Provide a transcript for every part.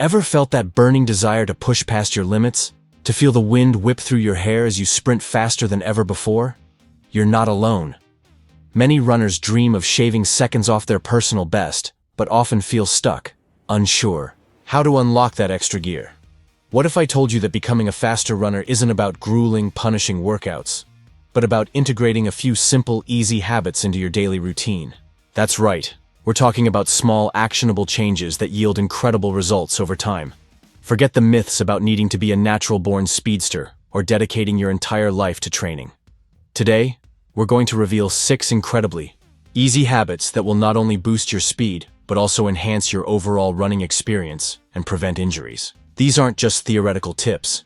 Ever felt that burning desire to push past your limits? To feel the wind whip through your hair as you sprint faster than ever before? You're not alone. Many runners dream of shaving seconds off their personal best, but often feel stuck, unsure. How to unlock that extra gear? What if I told you that becoming a faster runner isn't about grueling, punishing workouts, but about integrating a few simple, easy habits into your daily routine? That's right. We're talking about small, actionable changes that yield incredible results over time. Forget the myths about needing to be a natural-born speedster or dedicating your entire life to training. Today, we're going to reveal 6 incredibly easy habits that will not only boost your speed, but also enhance your overall running experience and prevent injuries. These aren't just theoretical tips.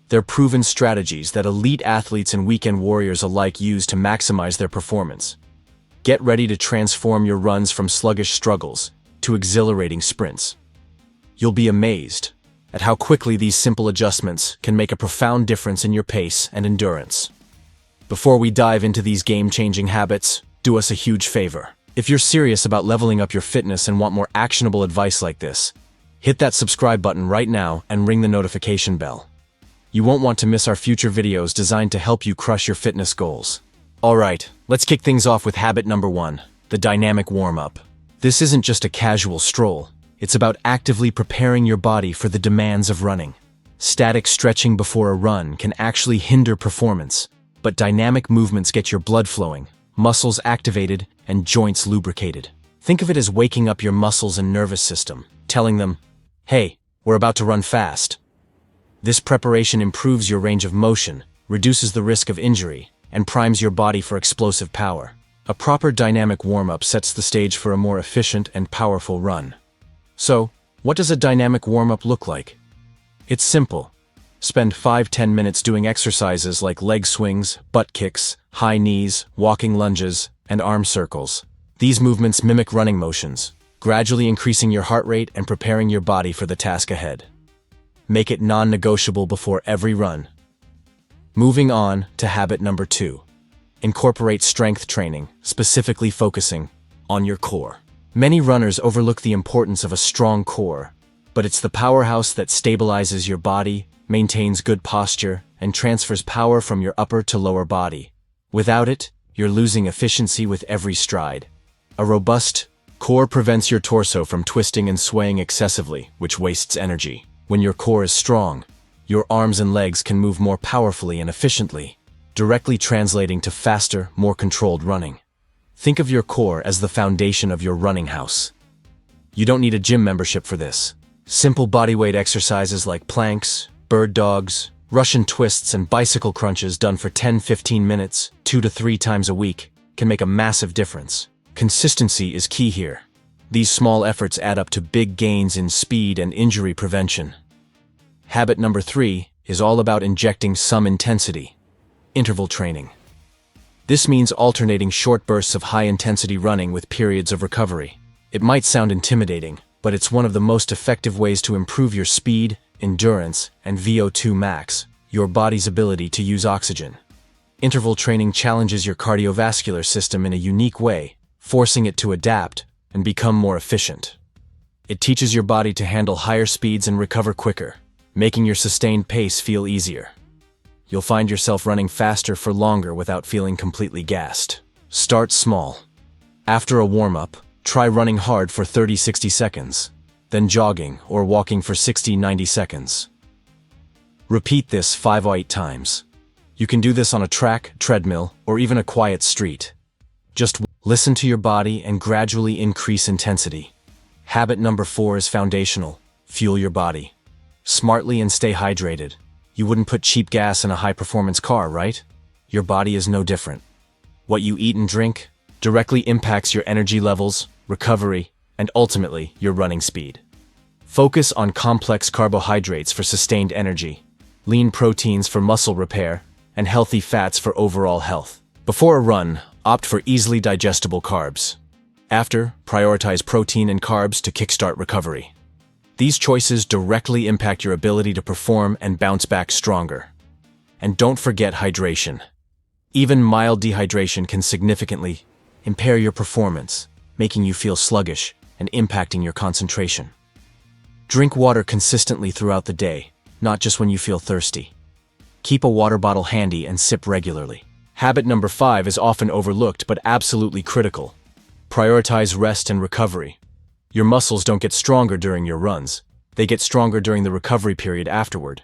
They're proven strategies that elite athletes and weekend warriors alike use to maximize their performance. Get ready to transform your runs from sluggish struggles to exhilarating sprints. You'll be amazed at how quickly these simple adjustments can make a profound difference in your pace and endurance. Before we dive into these game-changing habits, do us a huge favor. If you're serious about leveling up your fitness and want more actionable advice like this, hit that subscribe button right now and ring the notification bell. You won't want to miss our future videos designed to help you crush your fitness goals. Alright, let's kick things off with habit number 1, the dynamic warm-up. This isn't just a casual stroll. It's about actively preparing your body for the demands of running. Static stretching before a run can actually hinder performance, but dynamic movements get your blood flowing, muscles activated, and joints lubricated. Think of it as waking up your muscles and nervous system, telling them, "Hey, we're about to run fast." This preparation improves your range of motion, reduces the risk of injury, and primes your body for explosive power. A proper dynamic warm-up sets the stage for a more efficient and powerful run. So, what does a dynamic warm-up look like? It's simple. Spend 5-10 minutes doing exercises like leg swings, butt kicks, high knees, walking lunges, and arm circles. These movements mimic running motions, gradually increasing your heart rate and preparing your body for the task ahead. Make it non-negotiable before every run. Moving on to habit number 2. Incorporate strength training, specifically focusing on your core. Many runners overlook the importance of a strong core, but it's the powerhouse that stabilizes your body, maintains good posture, and transfers power from your upper to lower body. Without it, you're losing efficiency with every stride. A robust core prevents your torso from twisting and swaying excessively, which wastes energy. When your core is strong, your arms and legs can move more powerfully and efficiently, directly translating to faster, more controlled running. Think of your core as the foundation of your running house. You don't need a gym membership for this. Simple bodyweight exercises like planks, bird dogs, Russian twists, and bicycle crunches done for 10-15 minutes, 2 to 3 times a week, can make a massive difference. Consistency is key here. These small efforts add up to big gains in speed and injury prevention. Habit number 3 is all about injecting some intensity. Interval training. This means alternating short bursts of high-intensity running with periods of recovery. It might sound intimidating, but it's one of the most effective ways to improve your speed, endurance, and VO2 max, your body's ability to use oxygen. Interval training challenges your cardiovascular system in a unique way, forcing it to adapt and become more efficient. It teaches your body to handle higher speeds and recover quicker, making your sustained pace feel easier. You'll find yourself running faster for longer without feeling completely gassed. Start small. After a warm-up, try running hard for 30-60 seconds, then jogging or walking for 60-90 seconds. Repeat this 5 or 8 times. You can do this on a track, treadmill, or even a quiet street. Just listen to your body and gradually increase intensity. Habit number 4 is foundational. Fuel your body smartly and stay hydrated. You wouldn't put cheap gas in a high-performance car, right? Your body is no different. What you eat and drink directly impacts your energy levels, recovery, and ultimately your running speed. Focus on complex carbohydrates for sustained energy, lean proteins for muscle repair, and healthy fats for overall health. Before a run, opt for easily digestible carbs. After, prioritize protein and carbs to kickstart recovery. These choices directly impact your ability to perform and bounce back stronger. And don't forget hydration. Even mild dehydration can significantly impair your performance, making you feel sluggish and impacting your concentration. Drink water consistently throughout the day, not just when you feel thirsty. Keep a water bottle handy and sip regularly. Habit number 5 is often overlooked but absolutely critical. Prioritize rest and recovery. Your muscles don't get stronger during your runs. They get stronger during the recovery period afterward.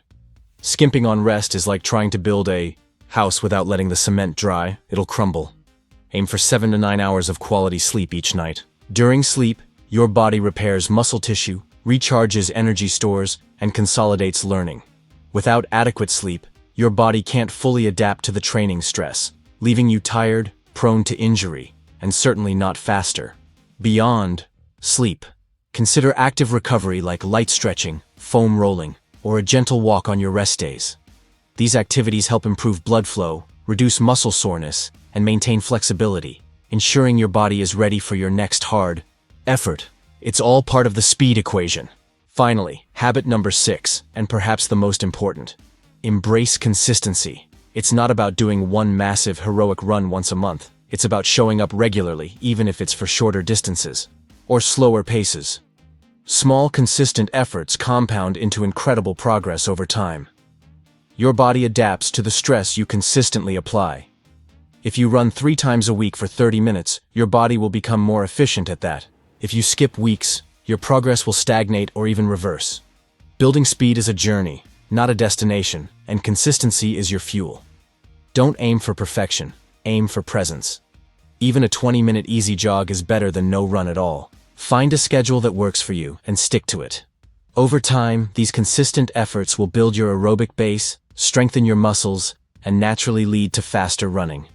Skimping on rest is like trying to build a house without letting the cement dry. It'll crumble. Aim for 7 to 9 hours of quality sleep each night. During sleep, your body repairs muscle tissue, recharges energy stores, and consolidates learning. Without adequate sleep, your body can't fully adapt to the training stress, leaving you tired, prone to injury, and certainly not faster. Beyond sleep, consider active recovery like light stretching, foam rolling, or a gentle walk on your rest days. These activities help improve blood flow, reduce muscle soreness, and maintain flexibility, ensuring your body is ready for your next hard effort. It's all part of the speed equation. Finally, habit number 6, and perhaps the most important. Embrace consistency. It's not about doing one massive heroic run once a month. It's about showing up regularly, even if it's for shorter distances or slower paces. Small, consistent efforts compound into incredible progress over time. Your body adapts to the stress you consistently apply. If you run 3 times a week for 30 minutes, your body will become more efficient at that. If you skip weeks, your progress will stagnate or even reverse. Building speed is a journey, not a destination, and consistency is your fuel. Don't aim for perfection, aim for presence. Even a 20-minute easy jog is better than no run at all. Find a schedule that works for you and stick to it. Over time, these consistent efforts will build your aerobic base, strengthen your muscles, and naturally lead to faster running.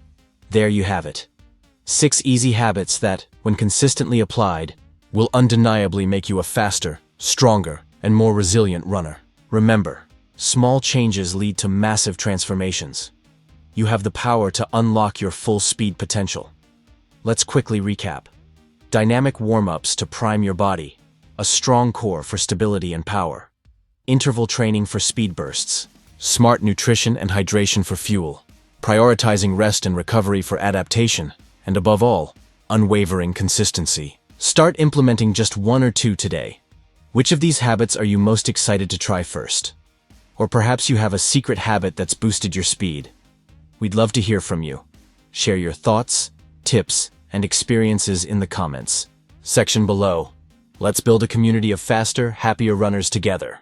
There you have it. 6 easy habits that, when consistently applied, will undeniably make you a faster, stronger, and more resilient runner. Remember, small changes lead to massive transformations. You have the power to unlock your full speed potential. Let's quickly recap. Dynamic warm-ups to prime your body. A strong core for stability and power. Interval training for speed bursts. Smart nutrition and hydration for fuel. Prioritizing rest and recovery for adaptation. And above all, unwavering consistency. Start implementing just 1 or 2 today. Which of these habits are you most excited to try first? Or perhaps you have a secret habit that's boosted your speed. We'd love to hear from you. Share your thoughts, tips, and experiences in the comments section below. Let's build a community of faster, happier runners together.